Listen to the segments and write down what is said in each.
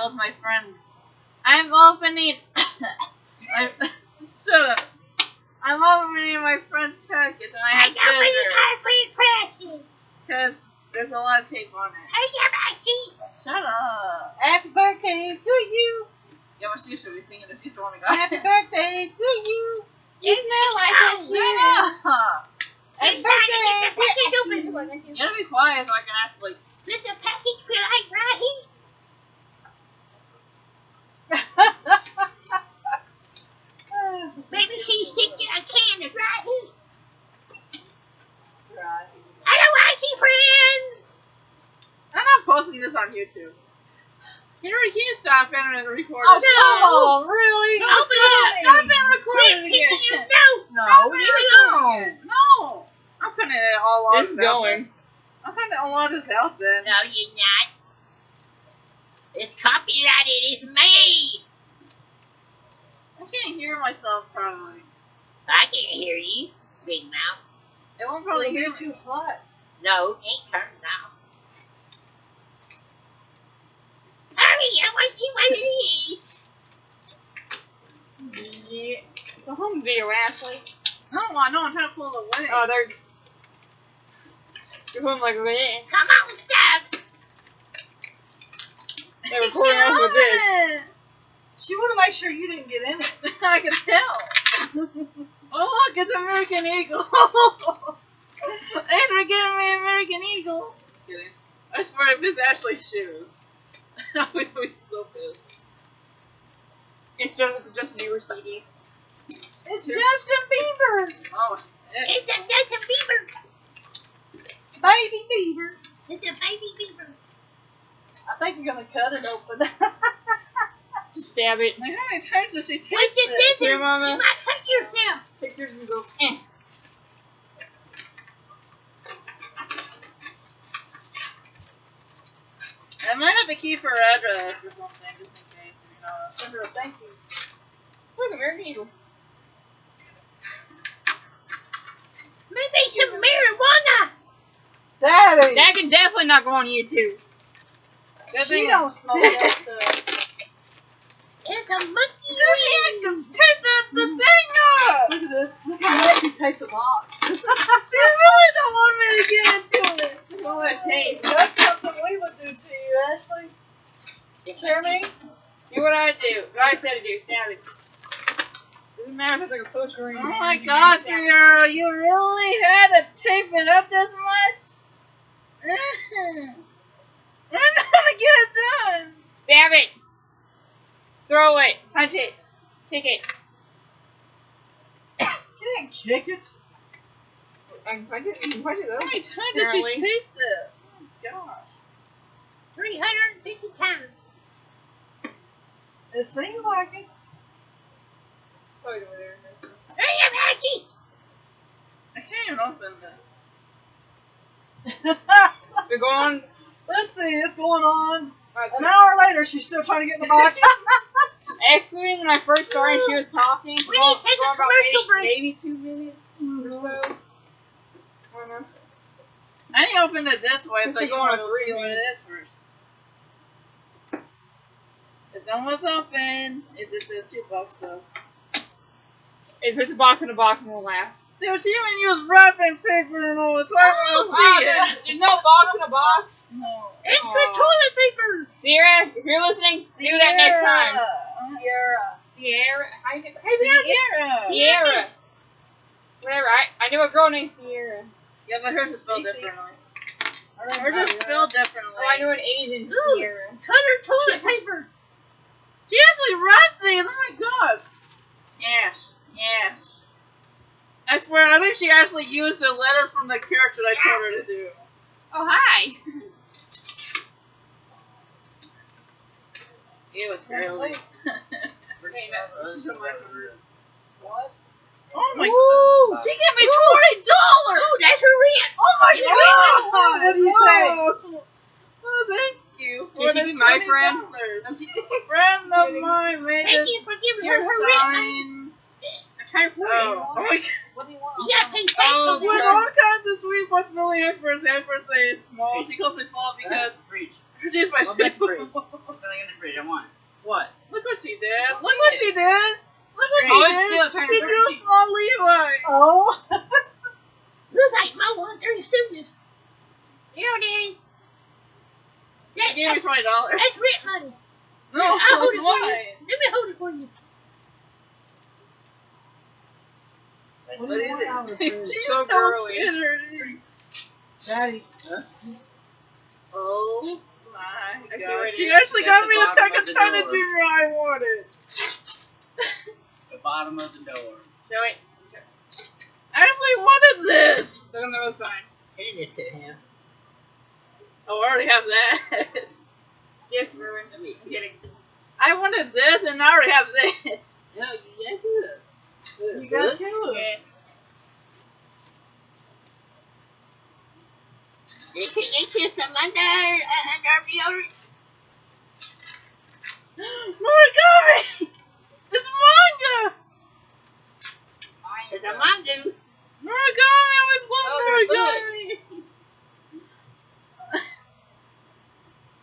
kills my friends. I'm opening. Shut up. I'm opening my friend's package and I have scissors. Because there's a lot of tape on it. Shut up. Happy birthday to you. Yeah, but she should be singing if she's the one who got Happy it. birthday to you. You smell like that shit. Shut up. Happy birthday to you. You gotta be quiet so I can actually. Let the package feel like dry heat. Maybe she's sticking a can of dry heat. Hello, Icy friend. I'm not posting this on YouTube. Henry, can you stop it and record Oh, it? come on, really? Stop it and record it again. No, Stop leave it it alone. No. I'm putting it all on. It's going. I'm putting all on this out then. No, you're not. It's copyrighted. It's me. I can't hear myself probably. I can't hear you, big mouth. It won't probably You're hear me. too hot. No, ain't turned off. Hurry, I want you one of these. Yeah. It's a home video, Ashley. No, I'm trying to pull it away. Oh, there's. You're home like a minute. Come on, Stubbs. They're recording us with this. She wanted to make sure you didn't get in it. I can tell. Oh, look, it's American Eagle. Andrew, get me American Eagle. Kidding. I swear if it's Ashley's shoes. I would be so pissed. It's just you or CD. It's Justin Bieber. Oh, It's a Justin Bieber. Baby Bieber. It's a baby Bieber. I think you're going to cut it open. Just stab it. like, how many times does she take With the this? scissors, Here, Mama. you might cut yourself. Pictures and go. I might have to keep her address or something, just in case, you know. Send her a thank you. Look, American Eagle. Maybe some marijuana. Daddy. That can definitely not go on YouTube. She don't smoke that stuff. It's a monkey. Dude, she had to take the thing up! Look at this. Look how much you take the box. She really don't want me to get into it. All that tape. That's something we would do to you, Ashley. Hear me? Do what I do. What I said to do. Stab it. Doesn't matter if it's like a post or anything. Oh my gosh, girl, you really had to tape it up this much? We're not gonna get it done. Stab it. Throw it. Punch it. Kick it. You can't kick it. I can punch it. You can punch it How though. many times did Apparently. she tape this? Oh my gosh. 350 pounds. It seems like it. Oh, it's over there. Hurry up, Ashley. I can't even open this. We're going. Let's see, it's going on. Right, An hour later, she's still trying to get in the box. excluding when I first started, she was talking. We need to take a commercial break. Maybe 2 minutes or so. I don't know. I need to open it this way This so is you going want on to 3 see what it minutes. is first. It's almost open. It's a shoebox though. If it's a box in a box, we'll laugh. Dude, she even used wrapping paper and all. It's hard for Wow, me to see it. there's no box in a box. No. Extra toilet paper. Sierra, if you're listening, do that next time. Sierra. Sierra. How you pronounce it? Sierra. Sierra. Whatever. I knew a girl named Sierra. Yeah, but hers is spelled Cece. differently. Hers Hers is spelled differently. Oh, I knew an Asian Ooh. Sierra. Cut her toilet paper. She actually wrapped these. Oh my gosh. Yes. Yes. I swear, I think she actually used the letters from the character I told her to do. Oh, hi. It was really. What? Oh my Ooh. god. She gave me $20! Ooh, that's her rent. Oh my You god! What do you say? Oh, thank you. Can she be my friend? Friend of mine made Thank this you for giving your her her rent. sign. I'm trying to Oh, oh my god. What do you want? You gotta pay tax Oh, on With that. all kinds of sweet possibility at first say it's small. She calls me small because She's my Well, that's favorite. pretty. What's something in the fridge? I want. What? Look what she did. Look what she did. Look what Oh, she it's did. still turning She drew a 13. small Levi. Oh. Looks like Mo on 30 Stooges. You know, Daddy. She gave me $20. That's rent money. No, I'll hold it it's for you. mine. Let me hold it for you. What do you want out of the fridge? She's So girly. Energy. Daddy. Oh my I see god. what it She is. actually That's got the me to bottom take a of the ton of door. junior I wanted. The bottom of the door. Show it. I actually wanted this. Look on the road sign. Hand it to him. Oh, I already have that. Yes, ruined. Let me I'm see. kidding. I wanted this and I already have this. No, you got two of them. You got two of them. Yeah. They kiss them under deodorant. Morigami! It's manga! It's a mongoose. Morigami! I always Oh, they're loved Morigami!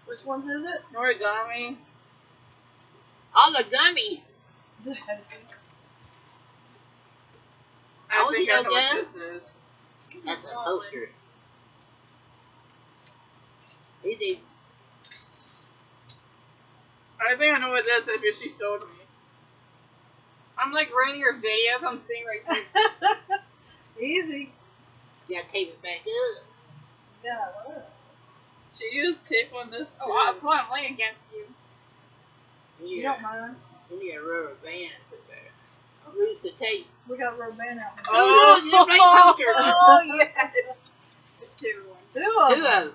Which ones is it? Morigami. All the gummy. I Oh, think you I know know what gum? this is. That's a poster. Easy. I think I know what this is because she showed me. I'm like ruining your video. Come sing right here. Easy. You gotta tape it back up. Yeah, look. She used tape on this too. Oh, come on, I'm laying against you. You don't mind. You need a rubber band to put back. I'll lose the tape. We got rubber band out. Oh, no, it's right poster. Oh, yes. It's two. Two Two of of them. them.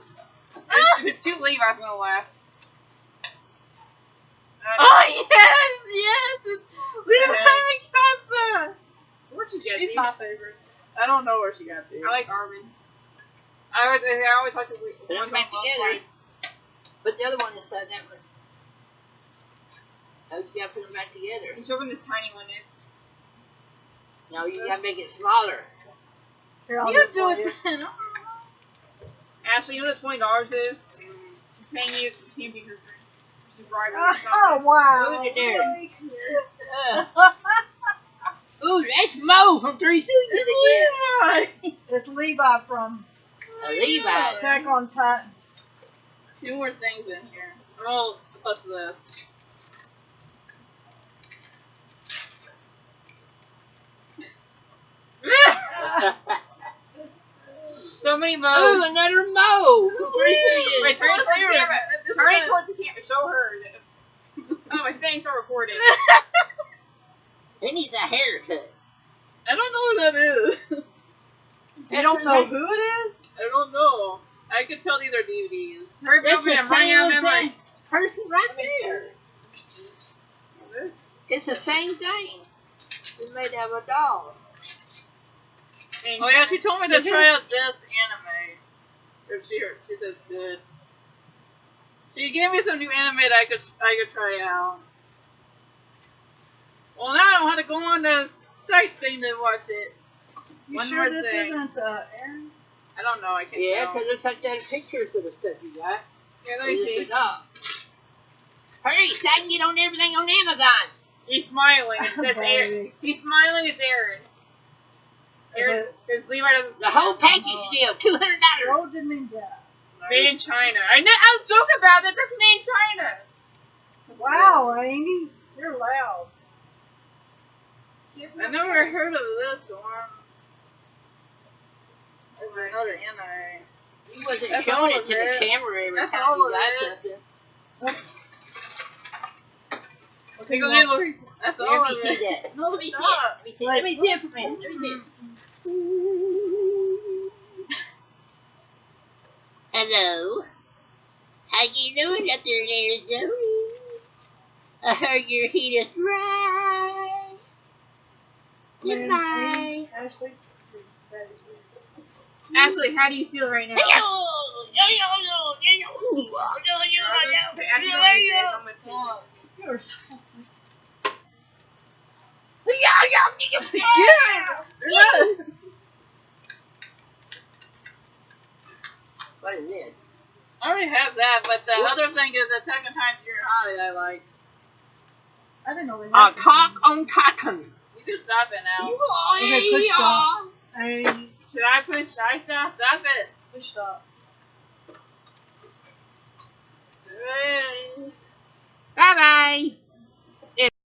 If it's too late, I'm gonna laugh. Oh, yes! Yes! It's Levi Mikasa! Where'd you get She's these? my favorite. I don't know where she got these. I like Armin. I always like to Put them back together. Put the other one inside that one. Oh, you gotta put them back together. He's open this tiny one is. No, you gotta make it smaller. Here, I'll You do do it it for you. then. Ashley, you know what $20 is? She's paying you to can't be her drink. She's bribing or Oh, something. wow. Look at there. Really Uh, ooh, that's Mo from Three Stooges again. Levi! It's Levi from Levi. Attack on Titan. Two more things in here. Oh, plus this. So many Ooh, modes. another Mo from Three Stooges. Wait, turn it towards the Favorite. camera. This Turn is it towards the camera. Show her. Oh, my thing's not recording. He needs a haircut. I don't know who that is. You don't know who it is? I don't know. I could tell these are DVDs. Hurry That's up the and running out of same memory. person right Let me there. This? It's the same thing. It's made out of a doll. Oh yeah, she told me to try out this anime. Or she says good. She gave me some new anime that I could try out. Well, now I don't have to go on the site thing to watch it. You One sure more this thing. isn't Aaron? I don't know. I can't Yeah, tell. because looks like there's pictures of the stuff you got. Yeah, let me It's see. the doll. Hurry, so I can get on everything on Amazon. He's smiling. It says Aaron. Baby. He's smiling. It's Aaron. Aaron, because Levi doesn't. The whole package deal, $200. Road to Ninja. Made in China. I was joking about that. That's made in China. Wow, Amy. You're loud. I never heard of this one. There's another anime. You wasn't That's showing all it to of the it. camera every That's time all you of got it. something. Okay, Look, you want- look, that's Let all me of see it. that. No, Let me see it. stop. Let me see it. Let me see it for a minute. Let me see it. Hello. How you doing up there in Arizona? I heard your heat is dry. Goodbye. Ashley, that is weird. Ashley, how do you feel right now? You're so. What is this? I already have that, but the other thing is Attack on Titan Junior High I like. I didn't know they had Attack on Titan. You can stop it now. Okay, push stop. Hey, Should I stop? Stop it. push stop.